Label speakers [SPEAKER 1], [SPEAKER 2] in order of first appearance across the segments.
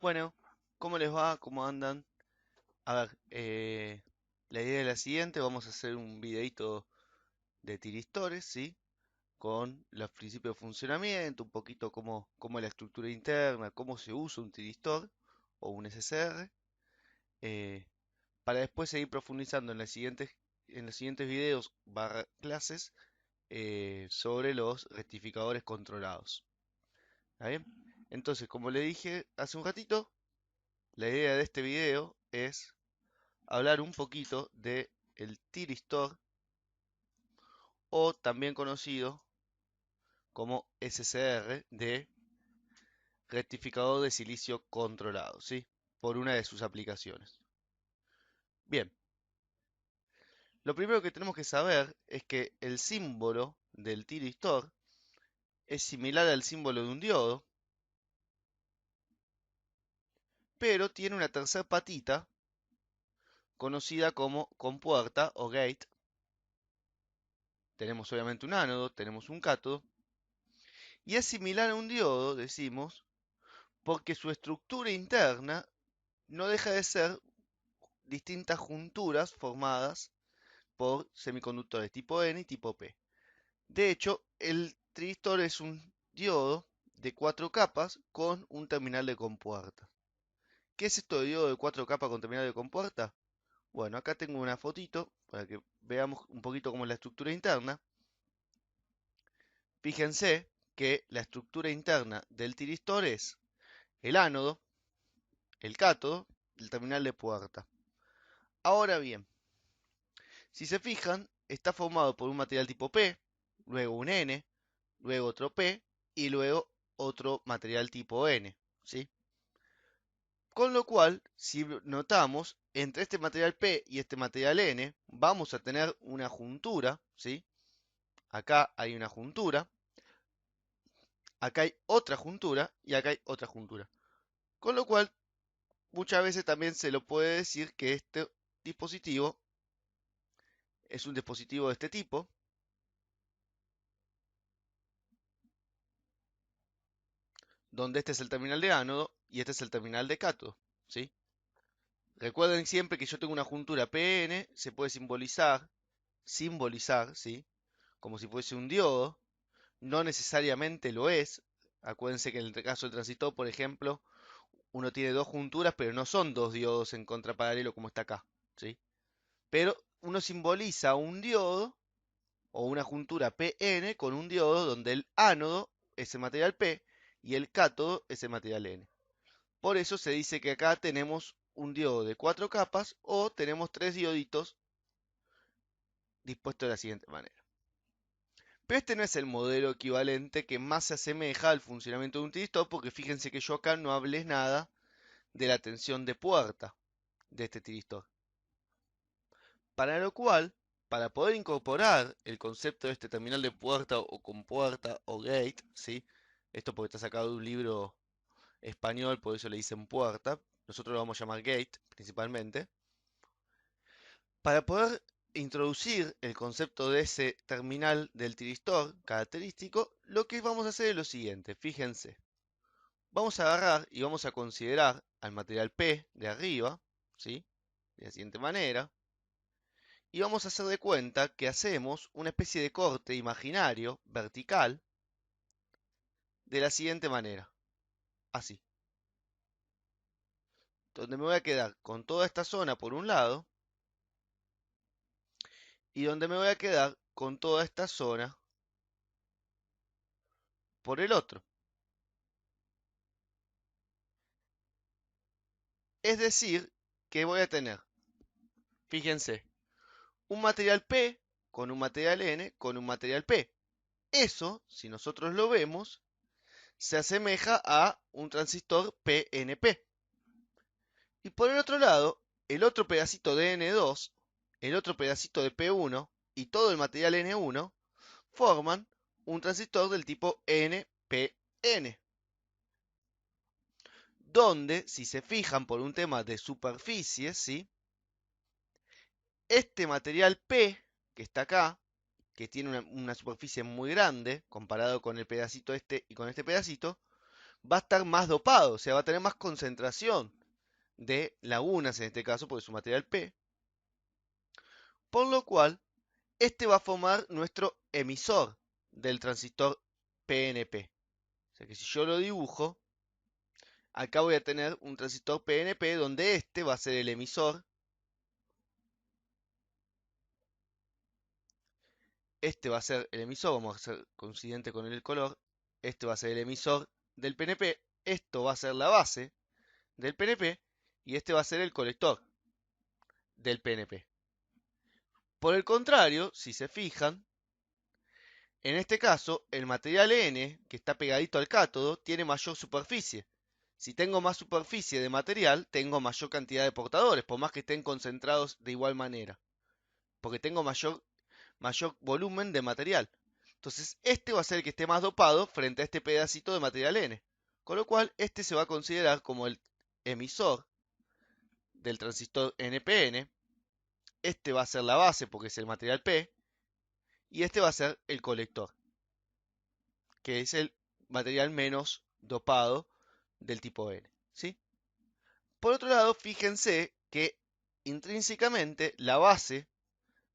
[SPEAKER 1] Bueno, ¿cómo les va? ¿Cómo andan? A ver, la idea es la siguiente, vamos a hacer un videito de tiristores, ¿sí? Con los principios de funcionamiento, un poquito cómo es la estructura interna, cómo se usa un tiristor o un SSR, eh, para después seguir profundizando en los siguientes videos barra clases sobre los rectificadores controlados. ¿Está bien? Entonces, como le dije hace un ratito, la idea de este video es hablar un poquito de el tiristor o también conocido como SCR de rectificador de silicio controlado, ¿sí? Por una de sus aplicaciones. Bien, lo primero que tenemos que saber es que el símbolo del tiristor es similar al símbolo de un diodo, pero tiene una tercera patita conocida como compuerta o gate. Tenemos obviamente un ánodo, tenemos un cátodo, y es similar a un diodo, decimos, porque su estructura interna no deja de ser distintas junturas formadas por semiconductores tipo N y tipo P. De hecho, el tristor es un diodo de 4 capas con un terminal de compuerta. ¿Qué es esto de diodo de 4 capas con terminal de compuerta? Bueno, acá tengo una fotito para que veamos un poquito cómo es la estructura interna. Fíjense que la estructura interna del tiristor es el ánodo, el cátodo, el terminal de puerta. Ahora bien, si se fijan, está formado por un material tipo P, luego un N, luego otro P y luego otro material tipo N, ¿sí? Con lo cual, si notamos, entre este material P y este material N, vamos a tener una juntura, ¿sí? Acá hay una juntura, acá hay otra juntura y acá hay otra juntura. Con lo cual, muchas veces también se lo puede decir que este dispositivo es un dispositivo de este tipo, donde este es el terminal de ánodo y este es el terminal de cátodo, ¿sí? Recuerden siempre que yo tengo una juntura PN, se puede simbolizar, ¿sí? Como si fuese un diodo, no necesariamente lo es. Acuérdense que en el caso del transistor, por ejemplo, uno tiene dos junturas, pero no son dos diodos en contraparalelo como está acá, ¿sí? Pero uno simboliza un diodo o una juntura PN con un diodo donde el ánodo es el material P y el cátodo es el material N. Por eso se dice que acá tenemos un diodo de 4 capas o tenemos 3 dioditos dispuestos de la siguiente manera. Pero este no es el modelo equivalente que más se asemeja al funcionamiento de un tiristor, porque fíjense que yo acá no hablé nada de la tensión de puerta de este tiristor. Para lo cual, para poder incorporar el concepto de este terminal de puerta o compuerta o gate, ¿sí? Esto porque está sacado de un libro español, por eso le dicen puerta. Nosotros lo vamos a llamar gate, principalmente. Para poder introducir el concepto de ese terminal del tiristor característico, lo que vamos a hacer es lo siguiente, fíjense. Vamos a agarrar y vamos a considerar al material P de arriba, ¿sí? De la siguiente manera. Y vamos a hacer de cuenta que hacemos una especie de corte imaginario, vertical, de la siguiente manera. Así. Donde me voy a quedar con toda esta zona por un lado y donde me voy a quedar con toda esta zona por el otro. Es decir, que voy a tener, fíjense, un material P con un material N con un material P. Eso, si nosotros lo vemos, se asemeja a un transistor PNP. Y por el otro lado, el otro pedacito de N2, el otro pedacito de P1 y todo el material N1 forman un transistor del tipo NPN. Donde, si se fijan por un tema de superficie, ¿sí? Este material P, que está acá, que tiene una superficie muy grande comparado con el pedacito este y con este pedacito, va a estar más dopado, o sea, va a tener más concentración de lagunas en este caso, porque es un material P, por lo cual este va a formar nuestro emisor del transistor PNP. O sea que si yo lo dibujo, acá voy a tener un transistor PNP donde este va a ser el emisor, este va a ser el emisor, vamos a hacer coincidente con el color, este va a ser el emisor del PNP, esto va a ser la base del PNP y este va a ser el colector del PNP. Por el contrario, si se fijan, en este caso, el material N, que está pegadito al cátodo, tiene mayor superficie. Si tengo más superficie de material, tengo mayor cantidad de portadores, por más que estén concentrados de igual manera. Porque tengo mayor volumen de material. Entonces, este va a ser el que esté más dopado frente a este pedacito de material N. Con lo cual, este se va a considerar como el emisor del transistor NPN. Este va a ser la base porque es el material P. Y este va a ser el colector, que es el material menos dopado del tipo N, ¿sí? Por otro lado, fíjense que intrínsecamente la base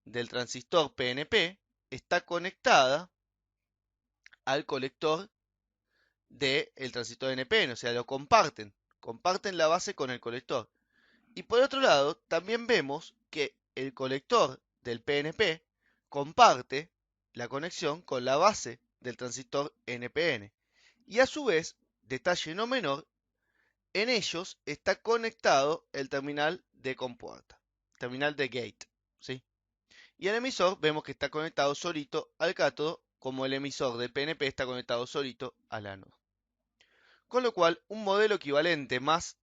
[SPEAKER 1] del transistor PNP está conectada al colector del transistor NPN, o sea, lo comparten la base con el colector. Y por otro lado, también vemos que el colector del PNP comparte la conexión con la base del transistor NPN. Y a su vez, detalle no menor, en ellos está conectado el terminal de compuerta, terminal de gate, ¿sí? Y el emisor vemos que está conectado solito al cátodo, como el emisor del PNP está conectado solito al ánodo. Con lo cual, un modelo equivalente más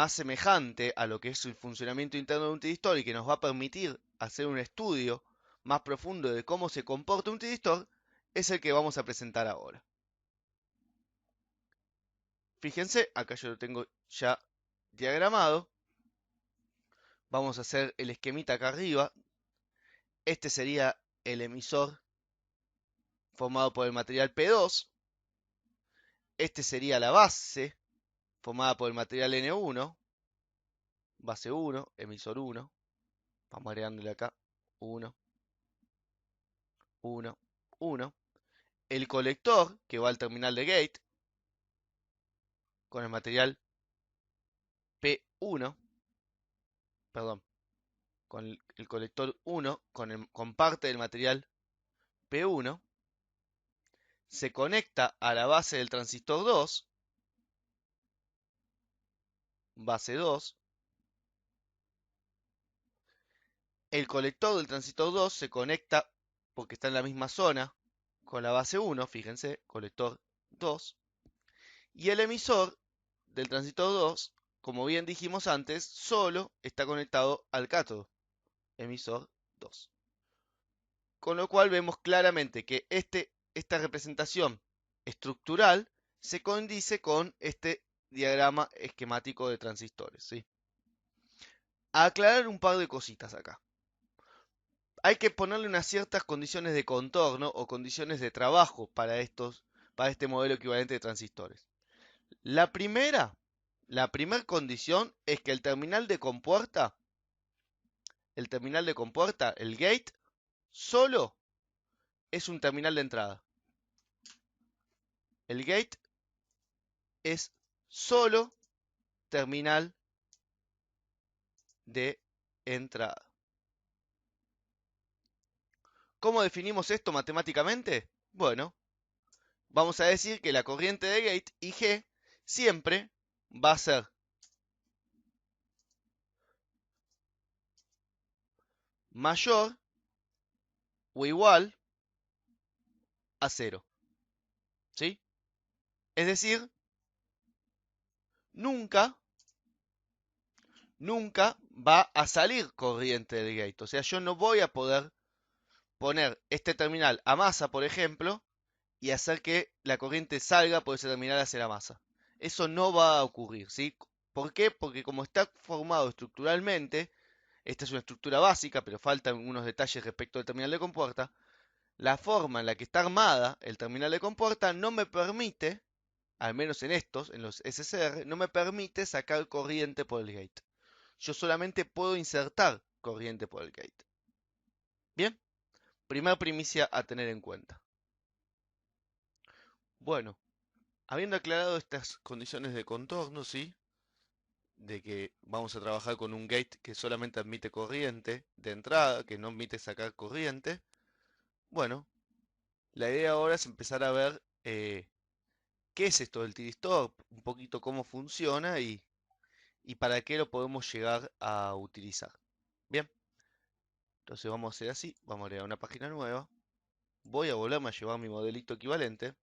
[SPEAKER 1] semejante a lo que es el funcionamiento interno de un tristor y que nos va a permitir hacer un estudio más profundo de cómo se comporta un tristor, es el que vamos a presentar ahora. Fíjense, acá yo lo tengo ya diagramado. Vamos a hacer el esquemita acá arriba. Este sería el emisor formado por el material P2. Este sería la base formada por el material N1. Base 1, emisor 1. Vamos agregándole acá 1, 1, 1. El colector que va al terminal de gate con el material P1. Perdón, con el colector 1 con parte del material P1. Se conecta a la base del transistor 2, base 2. El colector del transistor 2 se conecta, porque está en la misma zona, con la base 1, fíjense, colector 2. Y el emisor del transistor 2, como bien dijimos antes, solo está conectado al cátodo, emisor 2. Con lo cual vemos claramente que esta representación estructural se condice con este diagrama esquemático de transistores, ¿sí? A aclarar un par de cositas acá. Hay que ponerle unas ciertas condiciones de contorno o condiciones de trabajo para este modelo equivalente de transistores. La primera condición es que el terminal de compuerta, el gate, solo es un terminal de entrada. El gate es solo terminal de entrada. ¿Cómo definimos esto matemáticamente? Bueno, vamos a decir que la corriente de gate IG siempre va a ser mayor o igual a 0. ¿Sí? Es decir, nunca va a salir corriente del gate. O sea, yo no voy a poder poner este terminal a masa, por ejemplo, y hacer que la corriente salga por ese terminal hacia la masa. Eso no va a ocurrir, ¿sí? ¿Por qué? Porque como está formado estructuralmente, esta es una estructura básica, pero faltan unos detalles respecto al terminal de compuerta, la forma en la que está armada el terminal de compuerta no me permite al menos en estos, en los SSR, no me permite sacar corriente por el gate. Yo solamente puedo insertar corriente por el gate. Bien, primera primicia a tener en cuenta. Bueno, habiendo aclarado estas condiciones de contorno, ¿sí? De que vamos a trabajar con un gate que solamente admite corriente de entrada, que no admite sacar corriente. Bueno, la idea ahora es empezar a ver qué es esto del tiristor, un poquito cómo funciona y para qué lo podemos llegar a utilizar. Bien, entonces vamos a hacer así, vamos a agregar una página nueva. Voy a volverme a llevar mi modelito equivalente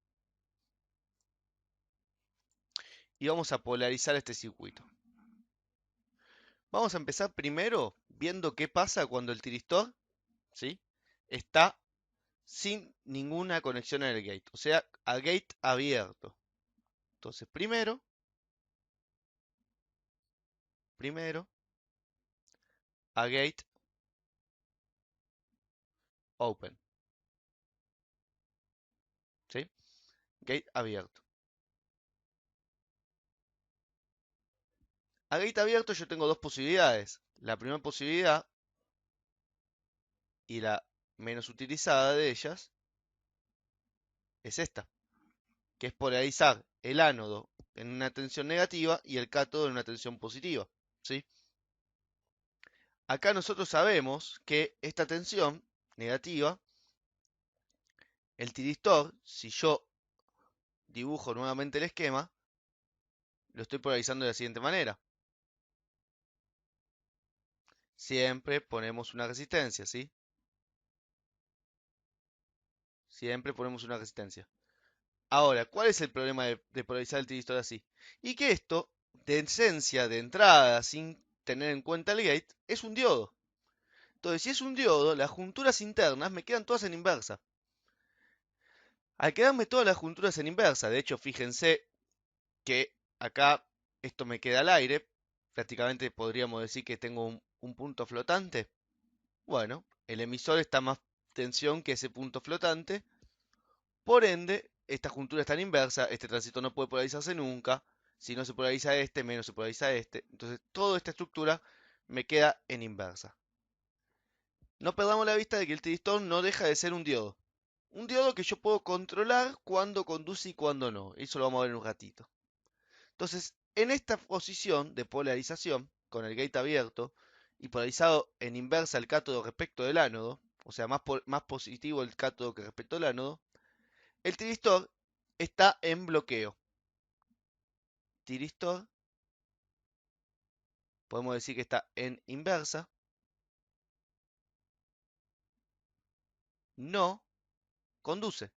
[SPEAKER 1] y vamos a polarizar este circuito. Vamos a empezar primero viendo qué pasa cuando el tiristor, ¿sí?, está sin ninguna conexión en el gate, o sea, a gate abierto. Entonces, primero, a gate open, ¿sí? Gate abierto. A gate abierto yo tengo dos posibilidades. La primera posibilidad, y la menos utilizada de ellas, es esta, que es polarizar el ánodo en una tensión negativa y el cátodo en una tensión positiva, ¿sí? Acá nosotros sabemos que esta tensión negativa, el tiristor, si yo dibujo nuevamente el esquema, lo estoy polarizando de la siguiente manera. Siempre ponemos una resistencia, ¿sí? Siempre ponemos una resistencia. Ahora, ¿cuál es el problema de polarizar el tiristor así? Y que esto, de esencia, de entrada, sin tener en cuenta el gate, es un diodo. Entonces, si es un diodo, las junturas internas me quedan todas en inversa. Al quedarme todas las junturas en inversa, de hecho, fíjense que acá esto me queda al aire, prácticamente podríamos decir que tengo un punto flotante. Bueno, el emisor está a más tensión que ese punto flotante, por ende, esta juntura está en inversa, este tránsito no puede polarizarse nunca, si no se polariza este, menos se polariza este, entonces toda esta estructura me queda en inversa. No perdamos la vista de que el tiristor no deja de ser un diodo. Un diodo que yo puedo controlar cuándo conduce y cuándo no. Eso lo vamos a ver en un ratito. Entonces, en esta posición de polarización, con el gate abierto y polarizado en inversa el cátodo respecto del ánodo, o sea, más positivo el cátodo que respecto al ánodo, el tiristor está en bloqueo. Tiristor, podemos decir que está en inversa, no conduce.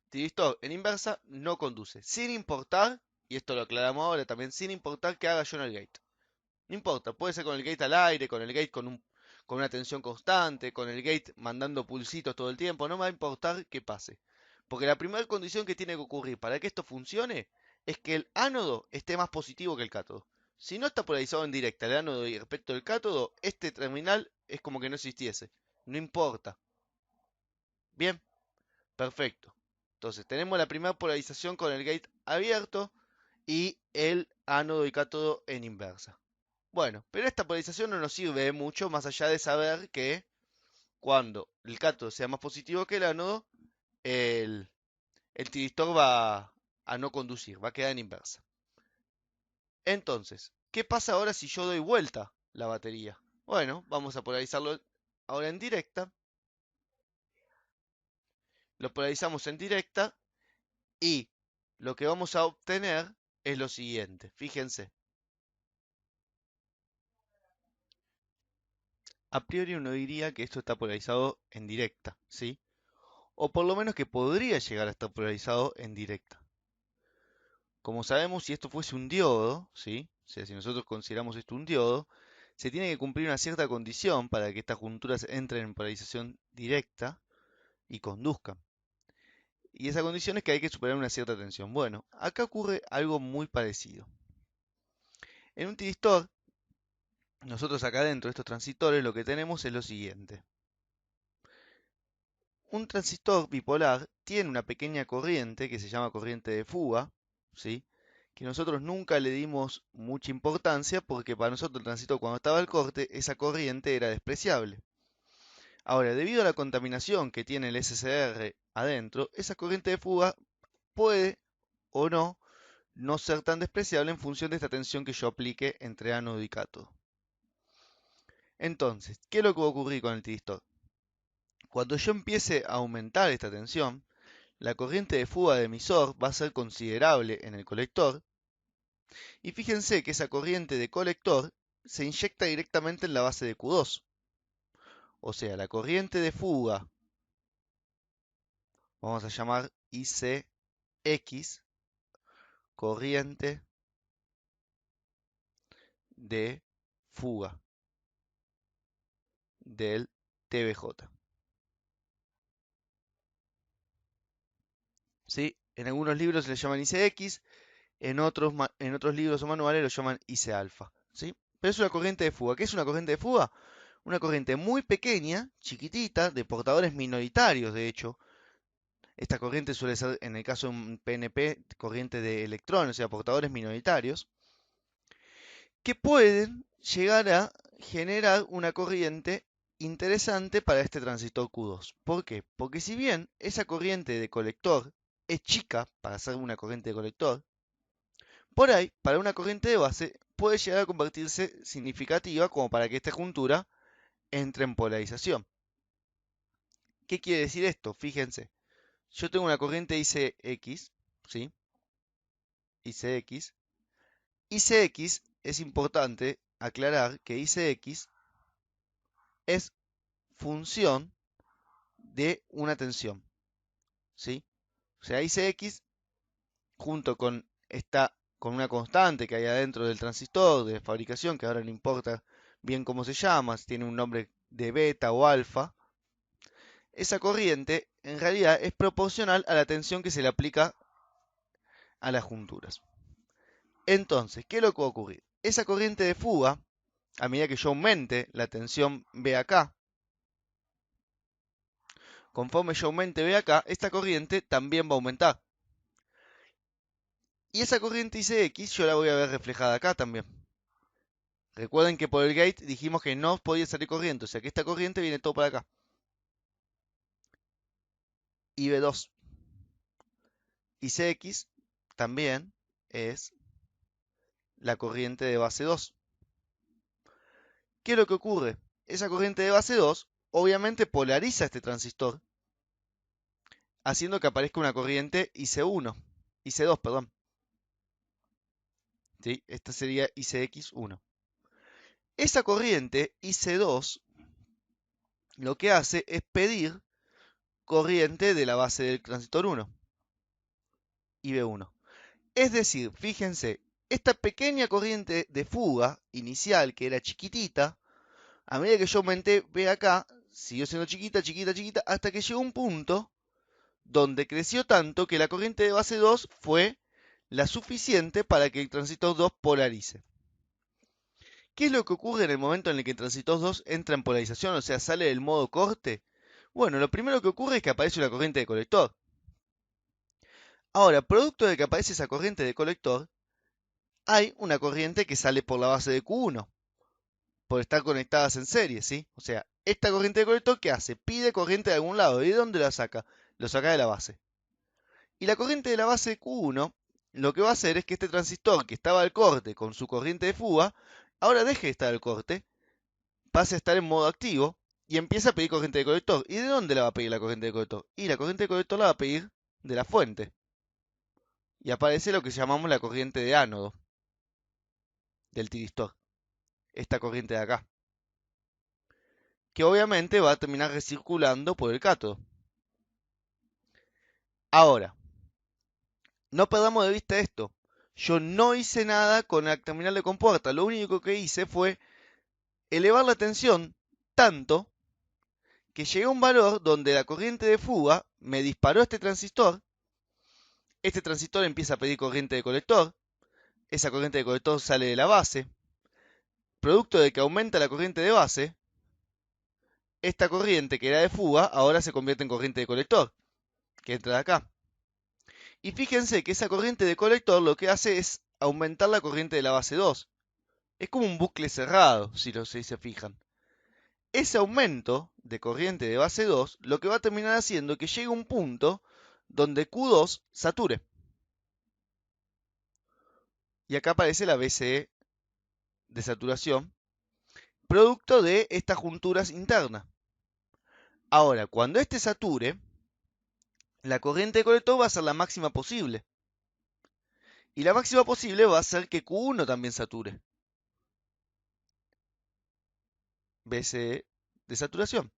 [SPEAKER 1] Tiristor en inversa no conduce, sin importar, y esto lo aclaramos ahora también, sin importar que haga yo en el gate. No importa, puede ser con el gate al aire, con el gate con una tensión constante, con el gate mandando pulsitos todo el tiempo, no me va a importar que pase. Porque la primera condición que tiene que ocurrir para que esto funcione es que el ánodo esté más positivo que el cátodo. Si no está polarizado en directa el ánodo y respecto del cátodo, este terminal es como que no existiese. No importa. Bien, perfecto. Entonces tenemos la primera polarización con el gate abierto y el ánodo y cátodo en inversa. Bueno, pero esta polarización no nos sirve de mucho más allá de saber que cuando el cátodo sea más positivo que el ánodo, el, el tiristor va a no conducir, va a quedar en inversa. Entonces, ¿qué pasa ahora si yo doy vuelta la batería? Bueno, vamos a polarizarlo ahora en directa. Lo polarizamos en directa y lo que vamos a obtener es lo siguiente. Fíjense. A priori uno diría que esto está polarizado en directa, ¿sí? O por lo menos que podría llegar a estar polarizado en directa. Como sabemos, si esto fuese un diodo, ¿sí? O sea, si nosotros consideramos esto un diodo, se tiene que cumplir una cierta condición para que estas junturas entren en polarización directa y conduzcan. Y esa condición es que hay que superar una cierta tensión. Bueno, acá ocurre algo muy parecido. En un tiristor, nosotros acá dentro de estos transistores lo que tenemos es lo siguiente. Un transistor bipolar tiene una pequeña corriente que se llama corriente de fuga, ¿sí? Que nosotros nunca le dimos mucha importancia porque para nosotros el transistor cuando estaba al corte, esa corriente era despreciable. Ahora, debido a la contaminación que tiene el SCR adentro, esa corriente de fuga puede o no ser tan despreciable en función de esta tensión que yo aplique entre ánodo y cátodo. Entonces, ¿qué es lo que va a ocurrir con el tiristor? Cuando yo empiece a aumentar esta tensión, la corriente de fuga de emisor va a ser considerable en el colector, y fíjense que esa corriente de colector se inyecta directamente en la base de Q2. O sea, la corriente de fuga, vamos a llamar ICX, corriente de fuga del TBJ. ¿Sí? En algunos libros se le llaman ICX, en otros libros o manuales lo llaman IC alfa. ¿Sí? Pero es una corriente de fuga. ¿Qué es una corriente de fuga? Una corriente muy pequeña, chiquitita, de portadores minoritarios, de hecho. Esta corriente suele ser, en el caso de un PNP, corriente de electrones, o sea, portadores minoritarios, que pueden llegar a generar una corriente interesante para este transistor Q2. ¿Por qué? Porque si bien esa corriente de colector es chica para ser una corriente de colector, por ahí, para una corriente de base, puede llegar a convertirse significativa como para que esta juntura entre en polarización. ¿Qué quiere decir esto? Fíjense, yo tengo una corriente ICX, ¿sí? ICX. ICX es importante aclarar que ICX es función de una tensión, ¿sí? O sea, ICX junto con una constante que hay adentro del transistor de fabricación, que ahora no importa bien cómo se llama, si tiene un nombre de beta o alfa, esa corriente en realidad es proporcional a la tensión que se le aplica a las junturas. Entonces, ¿qué es lo que va a ocurrir? Esa corriente de fuga, a medida que yo aumente la tensión B acá, conforme yo aumente B acá, esta corriente también va a aumentar. Y esa corriente ICX yo la voy a ver reflejada acá también. Recuerden que por el gate dijimos que no podía salir corriente, o sea que esta corriente viene todo para acá. Y B2. ICX también es la corriente de base 2. ¿Qué es lo que ocurre? Esa corriente de base 2 obviamente polariza este transistor, haciendo que aparezca una corriente IC1, IC2, perdón. ¿Sí? Esta sería ICX1. Esa corriente IC2 lo que hace es pedir corriente de la base del transistor 1, IB1. Es decir, fíjense, esta pequeña corriente de fuga inicial, que era chiquitita, a medida que yo aumenté B acá, siguió siendo chiquita, chiquita, chiquita, hasta que llegó un punto donde creció tanto que la corriente de base 2 fue la suficiente para que el transistor 2 polarice. ¿Qué es lo que ocurre en el momento en el que el transistor 2 entra en polarización, o sea, sale del modo corte? Bueno, lo primero que ocurre es que aparece una corriente de colector. Ahora, producto de que aparece esa corriente de colector, hay una corriente que sale por la base de Q1, por estar conectadas en serie, ¿sí? O sea, esta corriente de colector, ¿qué hace? Pide corriente de algún lado. ¿Y de dónde la saca? Lo saca de la base. Y la corriente de la base Q1, lo que va a hacer es que este transistor que estaba al corte con su corriente de fuga, ahora deje de estar al corte, pase a estar en modo activo y empieza a pedir corriente de colector. ¿Y de dónde la va a pedir la corriente de colector? Y la corriente de colector la va a pedir de la fuente. Y aparece lo que llamamos la corriente de ánodo del tiristor. Esta corriente de acá. Que obviamente va a terminar recirculando por el cátodo. Ahora, no perdamos de vista esto. Yo no hice nada con la terminal de compuerta. Lo único que hice fue elevar la tensión tanto que llegué a un valor donde la corriente de fuga me disparó este transistor. Este transistor empieza a pedir corriente de colector. Esa corriente de colector sale de la base. producto de que aumenta la corriente de base, esta corriente que era de fuga ahora se convierte en corriente de colector, que entra de acá. Y fíjense que esa corriente de colector lo que hace es aumentar la corriente de la base 2. Es como un bucle cerrado, si se fijan. Ese aumento de corriente de base 2 lo que va a terminar haciendo es que llegue un punto donde Q2 sature. Y acá aparece la BCE de saturación, producto de estas junturas internas. Ahora, cuando este sature, la corriente de colector va a ser la máxima posible. Y la máxima posible va a ser que Q1 también sature. BCE de saturación.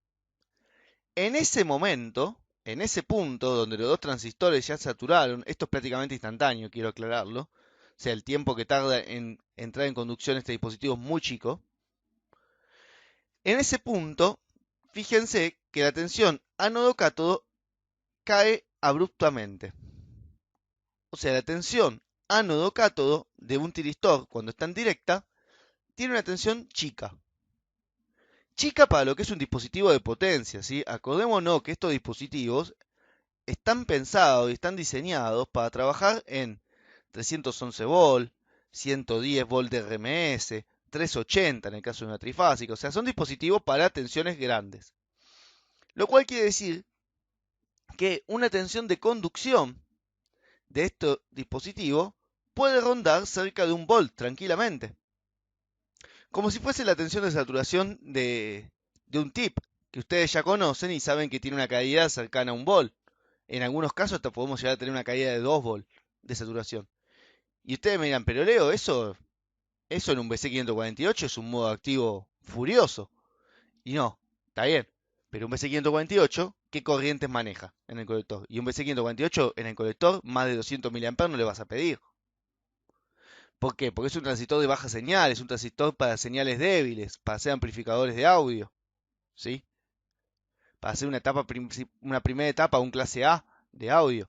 [SPEAKER 1] En ese momento, en ese punto donde los dos transistores ya saturaron, esto es prácticamente instantáneo, quiero aclararlo, o sea, el tiempo que tarda en entrar en conducción este dispositivo es muy chico. En ese punto, fíjense que la tensión ánodo-cátodo cae abruptamente. O sea, la tensión ánodo-cátodo de un tiristor cuando está en directa tiene una tensión chica. Chica para lo que es un dispositivo de potencia, ¿sí? Acordémonos que estos dispositivos están pensados y están diseñados para trabajar en 311 volt, 110 volt de RMS, 380 en el caso de una trifásica. O sea, son dispositivos para tensiones grandes. Lo cual quiere decir que una tensión de conducción de este dispositivo puede rondar cerca de 1 volt tranquilamente. Como si fuese la tensión de saturación de un tip, que ustedes ya conocen y saben que tiene una caída cercana a 1 volt. En algunos casos hasta podemos llegar a tener una caída de 2 volt de saturación. Y ustedes me dirán, pero Leo, eso en un BC548 es un modo activo furioso. Y no, está bien. Pero un BC548, ¿qué corrientes maneja en el colector? Y un BC548 en el colector, más de 200 mA no le vas a pedir. ¿Por qué? Porque es un transistor de baja señal, es un transistor para señales débiles, para hacer amplificadores de audio, ¿sí? Para hacer una primera etapa, un clase A de audio.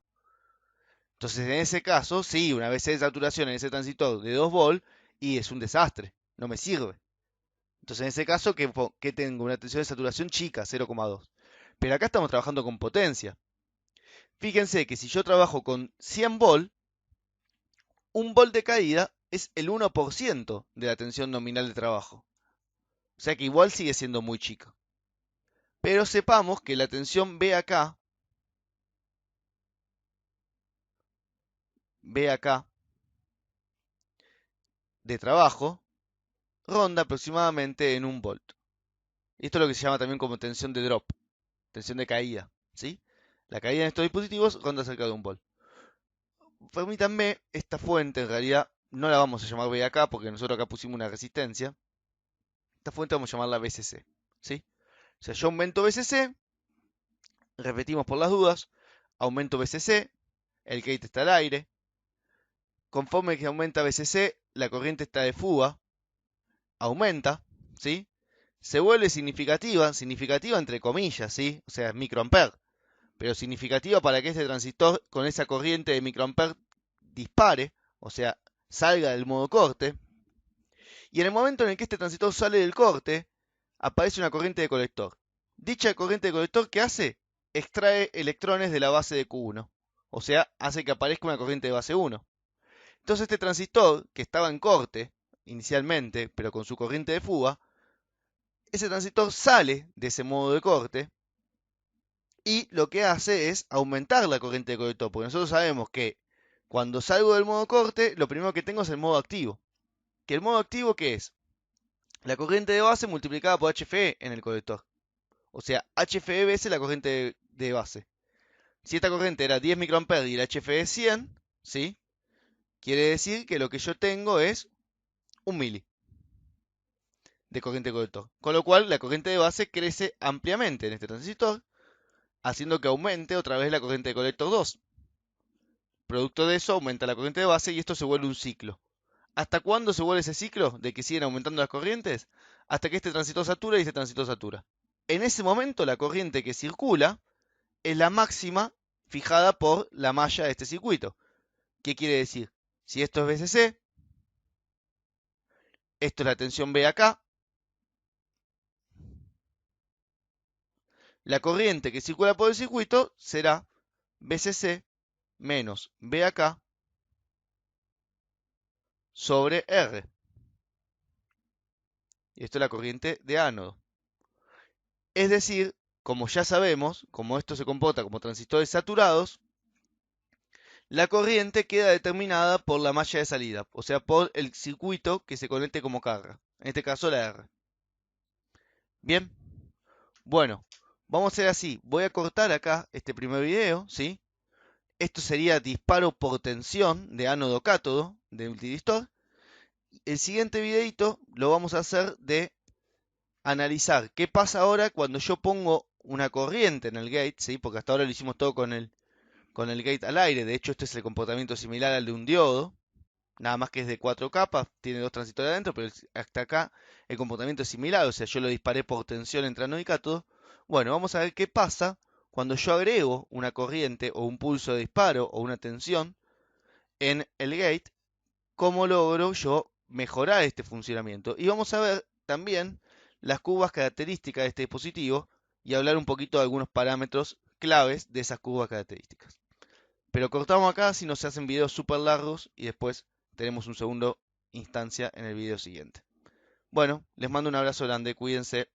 [SPEAKER 1] Entonces, en ese caso, sí, una vez de saturación en ese transistor de 2 volt, y es un desastre, no me sirve. Entonces, en ese caso, que tengo una tensión de saturación chica, 0,2. Pero acá estamos trabajando con potencia. Fíjense que si yo trabajo con 100 volt, un volt de caída es el 1% de la tensión nominal de trabajo. O sea que igual sigue siendo muy chica. Pero sepamos que la tensión B acá, de trabajo, ronda aproximadamente en 1 volt. Esto es lo que se llama también como tensión de drop, tensión de caída, ¿sí? La caída en estos dispositivos ronda cerca de 1 volt. Permítanme, esta fuente en realidad no la vamos a llamar B acá porque nosotros acá pusimos una resistencia. Esta fuente vamos a llamarla BCC, ¿sí? O sea, yo aumento BCC, repetimos por las dudas, aumento BCC, el gate está al aire. Conforme que aumenta BCC, la corriente está de fuga, aumenta, ¿sí? Se vuelve significativa entre comillas, ¿sí? O sea, es microampere, pero significativa para que este transistor con esa corriente de microampere dispare, o sea, salga del modo corte. Y en el momento en el que este transistor sale del corte, aparece una corriente de colector. Dicha corriente de colector, ¿qué hace? Extrae electrones de la base de Q1. O sea, hace que aparezca una corriente de base 1. Entonces este transistor, que estaba en corte inicialmente, pero con su corriente de fuga, ese transistor sale de ese modo de corte y lo que hace es aumentar la corriente de colector, porque nosotros sabemos que cuando salgo del modo corte, lo primero que tengo es el modo activo. ¿Que el modo activo qué es? La corriente de base multiplicada por HFE en el colector. O sea, HFE veces la corriente de base. Si esta corriente era 10 microamperes y el HFE es 100, ¿sí? Quiere decir que lo que yo tengo es 1 mili de corriente de colector. Con lo cual, la corriente de base crece ampliamente en este transistor, haciendo que aumente otra vez la corriente de colector 2. Producto de eso, aumenta la corriente de base y esto se vuelve un ciclo. ¿Hasta cuándo se vuelve ese ciclo de que siguen aumentando las corrientes? Hasta que este transistor satura y este transistor satura. En ese momento, la corriente que circula es la máxima fijada por la malla de este circuito. ¿Qué quiere decir? Si esto es BCC, Esto es la tensión B acá. La corriente que circula por el circuito será BCC menos B acá sobre R. Y esto es la corriente de ánodo. Es decir, como ya sabemos, como esto se comporta como transistores saturados, la corriente queda determinada por la malla de salida, o sea, por el circuito que se conecte como carga. En este caso la R. Bien, bueno, vamos a hacer así. Voy a cortar acá este primer video, ¿sí? Esto sería disparo por tensión de ánodo-cátodo de multiristor. El siguiente videito lo vamos a hacer de analizar qué pasa ahora cuando yo pongo una corriente en el gate, ¿sí? Porque hasta ahora lo hicimos todo con el gate al aire. De hecho, este es el comportamiento similar al de un diodo. Nada más que es de 4 capas, tiene 2 transistores adentro, pero hasta acá el comportamiento es similar, o sea, yo lo disparé por tensión entre ánodo y cátodo. Bueno, vamos a ver qué pasa cuando yo agrego una corriente o un pulso de disparo o una tensión en el gate, cómo logro yo mejorar este funcionamiento. Y vamos a ver también las curvas características de este dispositivo y hablar un poquito de algunos parámetros claves de esas curvas características. Pero cortamos acá si no se hacen videos súper largos y después tenemos un segundo instancia en el video siguiente. Bueno, les mando un abrazo grande, cuídense.